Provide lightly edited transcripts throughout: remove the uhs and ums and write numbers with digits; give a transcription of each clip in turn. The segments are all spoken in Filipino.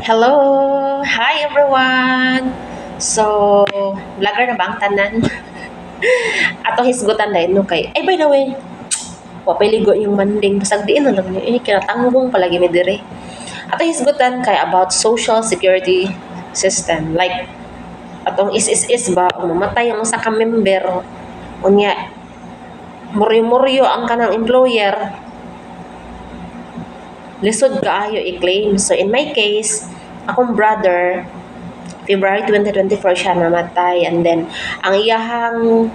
Hello! Hi everyone! So, vlogger na ba ang tanan? Ato hisgutan dahil no kay, ay by the way, wapiligo yung manding, basag diin na lang niyo, kinatanggong palagi mi dire. Ato hisgutan kay about social security system. Like, atong is ba, kung mamatay ang usa ka member, unya, muryo-muryo ang kanang employer, lisod kaayo i-claim. So, in my case, akong brother, February 2024 siya namatay, and then ang iyahang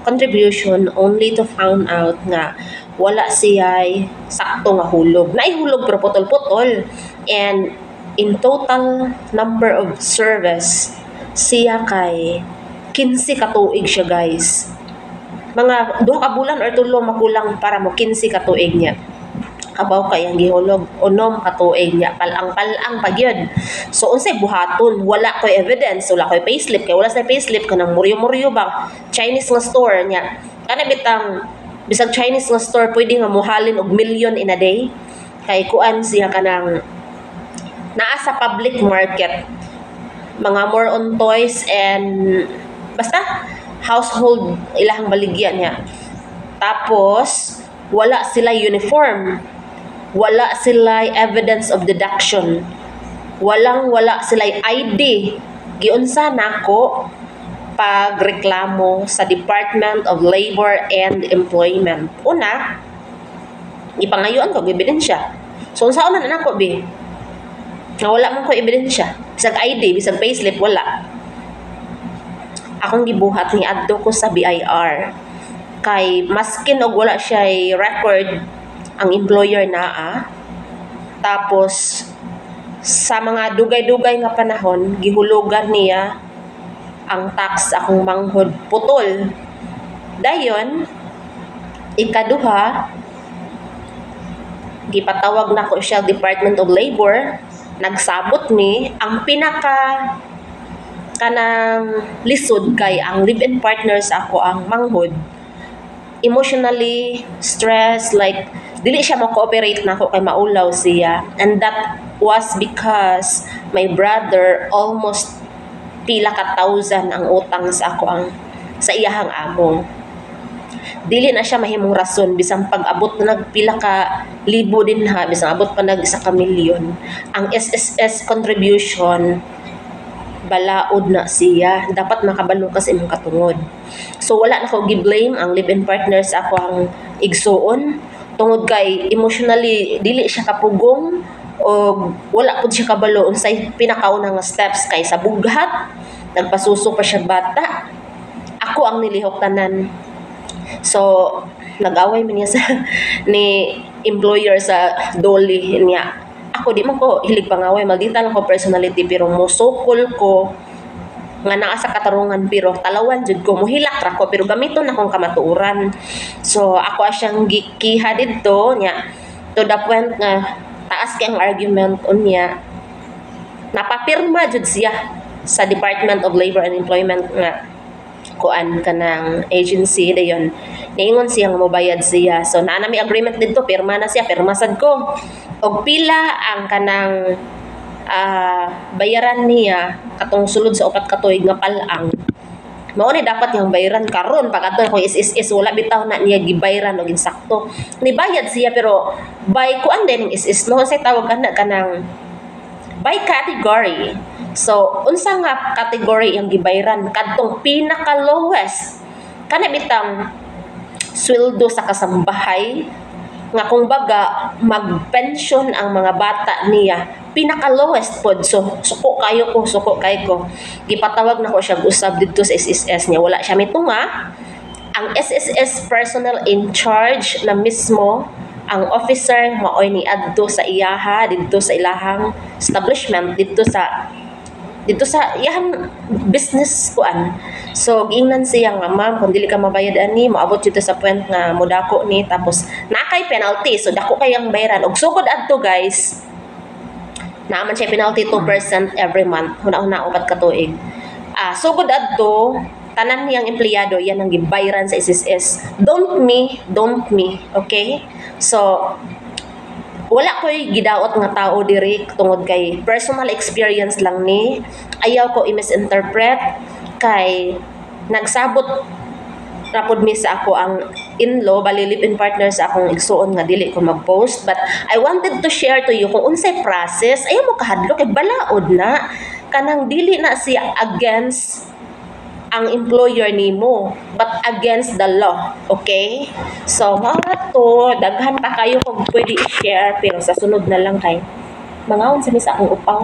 contribution only to found out nga wala siya sakto nga hulog. Naihulog pero putol-putol, and in total number of service siya kay 15 ka tuig siya, guys. Mga 2 ka bulan or 3 makulang para mo 15 ka tuig niya. Kabaw kay ang gihulog unom ka tuig niya, palang pagyud. So unsay buhaton? Wala koy evidence, wala koy payslip, kay wala sa payslip kanang muryo-muryo ba Chinese nga store niya. Kana bitang bisag Chinese nga store pwede nga muhalin og million in a day, kay kuan siya kanang naa sa public market, mga more on toys and basta household ilahang baligyan niya. Tapos wala sila uniform, wala sila evidence of deduction, wala sila ID. Giunsa nako pagreklamo sa Department of Labor and Employment. Una, ipangayuan ko ebidensya. So unsaon man nako bi? Na wala man ko ebidensya. Bisag ID, bisag payslip, wala. Akong gibuhat ni adto ko sa BIR. Kay maskin og wala siya record ang employer naa, tapos sa mga dugay-dugay nga panahon gihulugan niya ang tax akong manghod putol. Dayon ikaduha, gipatawag na ko siya Department of Labor, nagsabot ni ang pinaka kanang lisod kay ang live-in partner sa ako ang manghod emotionally stressed, like dili siya mo-cooperate na ako kay maulaw siya, and that was because my brother almost pila ka thousand ang utang sa ako ang sa iyahang amo. Dili na siya mahimong rason bisan pag-abot na nagpila ka libo din ha, bisan abot pa nag isa ka milyon ang SSS contribution, balaod na siya, dapat makabalo kasi imong katungod. So wala na ko gi-blame ang live-in partners ako ang igsuon tungod kay emotionally dili siya kapugong o wala pud siya kabalo unsay pinakauna nga steps, kay sa bughat nagpasuso pa siya bata, ako ang nilihok tanan. So nag-away man niya sa ni employer sa Dolly niya. Ako di man ko hilig pangaway, maldita lang ko personality, pero musukol ko nga naa sa katarungan, pero talawan jud ko, muhilak ra ko pero gamiton akong kamatuoran. So ako siyang gikiha didto nya to the point nga taas kay ang argument unya napapirma jud siya sa Department of Labor and Employment nga kuan kanang agency dayon, niingon siya nga mobayad siya. So naa na may agreement didto, pirma na siya, pirma sad ko og pila ang kanang bayaran niya katong sulod sa 4 ka tuig nga palang. Mao ni dapat yung bayaran karon pagkadto ko is wala bitaw na niya gibayaran og insakto. Nibayad siya pero by kuan din is no say tawag kanang by category. So unsa nga category ang gibayaran kadtong pinaka lowest kana bitang sweldo sa kasambahay nga kung baga mag-pension ang mga bata niya, pinaka lowest pod. So suko kayo ko gipatawag na ko siya usab didto sa SSS niya, wala siya mitunga. Ang SSS personnel in charge na mismo ang officer maoy ni adto sa iyaha didto sa ilahang establishment didto sa iyang business kuan. So giingnan siya nga, ma'am, kung dili ka mabayad ani moabot jud sa point nga modako ni, tapos nakay penalty, so dako kayang bayaran og sugod adto, guys. Naaman siya penalty 2% every month, una-una 4 ka tuig. Sugod adto tanan niyang empleyado yan ang gibayaran sa SSS. Don't me, okay? So wala ko'y gidaot nga tao diri tungod kay personal experience lang ni. Ayaw ko i-misinterpret kay nagsabot rapod mi sa ako ang in-law, bali live-in partner sa akong igsuon nga dili ko mag-post, but I wanted to share to you kung unsay process. Ayaw mo kahadlok kay balaod na kanang dili na siya against ang employer nimo but against the law, okay? So mga to daghan pa kayo kung pwede i-share pero sa sunod na lang kay mangaon sa akong upaw.